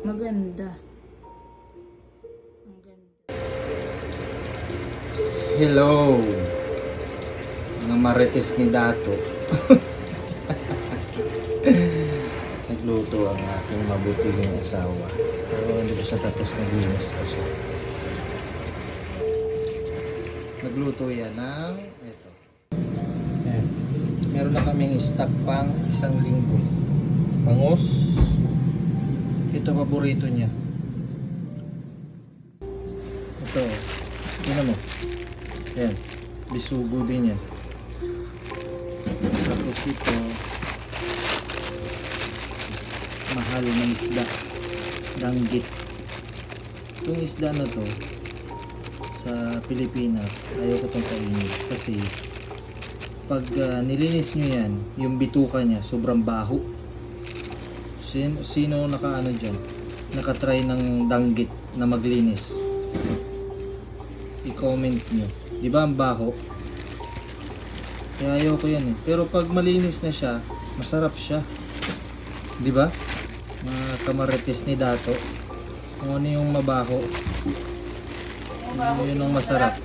Maganda. Ang ganda. Hello! Mga marites ni Dato. Nagluto ang aking mabuting asawa. Pero hindi pa siya tapos, naglinis pa siya. Nagluto yan ng ito. Ayan. Meron na kaming stock pang 1 linggo. Bangus. Ito paborito niya. Ito. Tingnan mo. Ayan. Bisugo din yan. Tapos ito. Mahal na isda. Danggit. Itong isda na to sa Pilipinas, ayaw ko itong kainin. Kasi pag nilinis nyo yan, yung bituka niya sobrang baho. Sino nakaano dyan? Nakatry ng danggit na maglinis? I-comment nyo. Diba ang baho? Kaya ayaw ko yan eh. Pero pag malinis na siya, masarap siya. Diba? Mga kamarites ni Dato. Kung ano yung mabaho, yun ang masarap.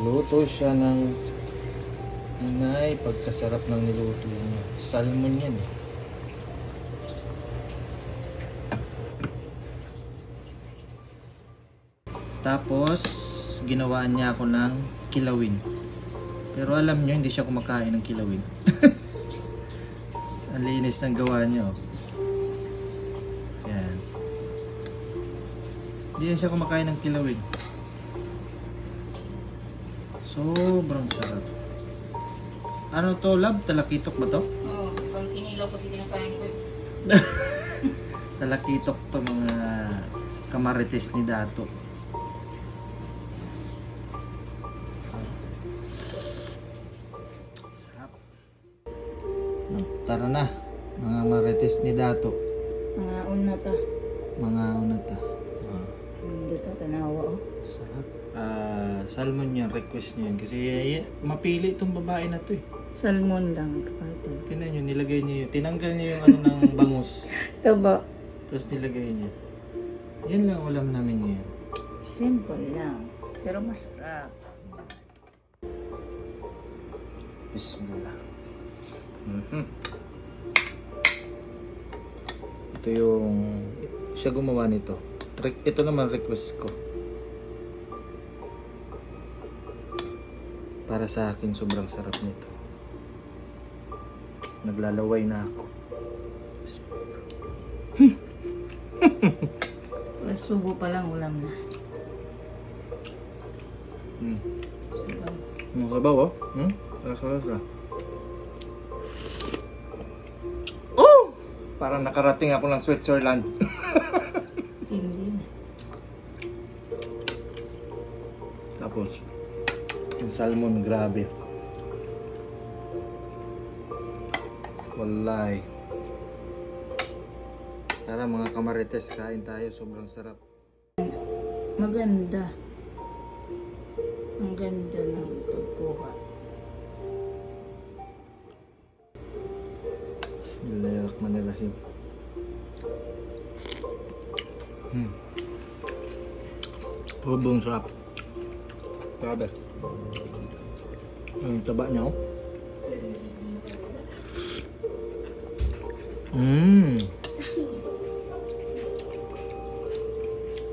Luto siya ng inay, pagkasarap ng niluto niya. Salmon yan eh. Tapos, ginawaan niya ako ng kilawin. Pero alam nyo, hindi siya kumakain ng kilawin. Ang linis ng gawa niya. Oh. Yan. Hindi siya kumakain ng kilawin. Sobrang sarap. Ano to, love? Talakitok ba to? Oo, pang kinilaw kasi kinakain ko. Talakitok to, mga kamarites ni Dato. Sarap. Tara na, mga marites ni Dato. Mga una ta. Mga unata. Hindi ta, tanawa oh. Sarap. Salmon yan, request niya yan. Kasi mapili itong babae na to eh. Salmon lang ito kahit eh. Tingnan nyo, nilagay niya yun. Tinanggal niya yung ano ng bangus. Ito ba? Tapos nilagay niya. Yan lang ulam namin ngayon. Simple lang. Pero masarap. Bismillah. Ito yung siya gumawa nito. Ito naman request ko. Para sa akin sobrang sarap nito. Naglalaway na ako. Subo pa lang, ulam na. Sabaw. Ang sabaw oh. Lasa-lasa. Oh! Parang nakarating ako ng Switzerland. Hindi na. Tapos, yung salmon, grabe. Wallahi. Tara mga kamarites, kain tayo. Sobrang sarap. Maganda. Ang ganda ng pagkuha. Bismillahirrahmanirrahim. Hubong sarap. Grabe. Ang taba niya oh.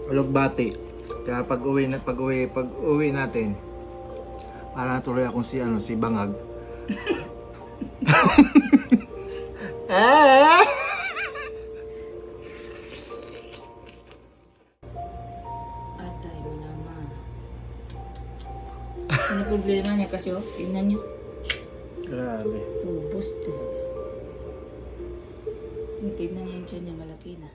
Alugbati. Kaya pag uwi natin, para tuloy akong si Bangag. Atay mo naman. Ano problema niya kasi oh, tingnan niyo. Grabe. Ubus talaga. Tingnan niyo dyan niya, malaki na.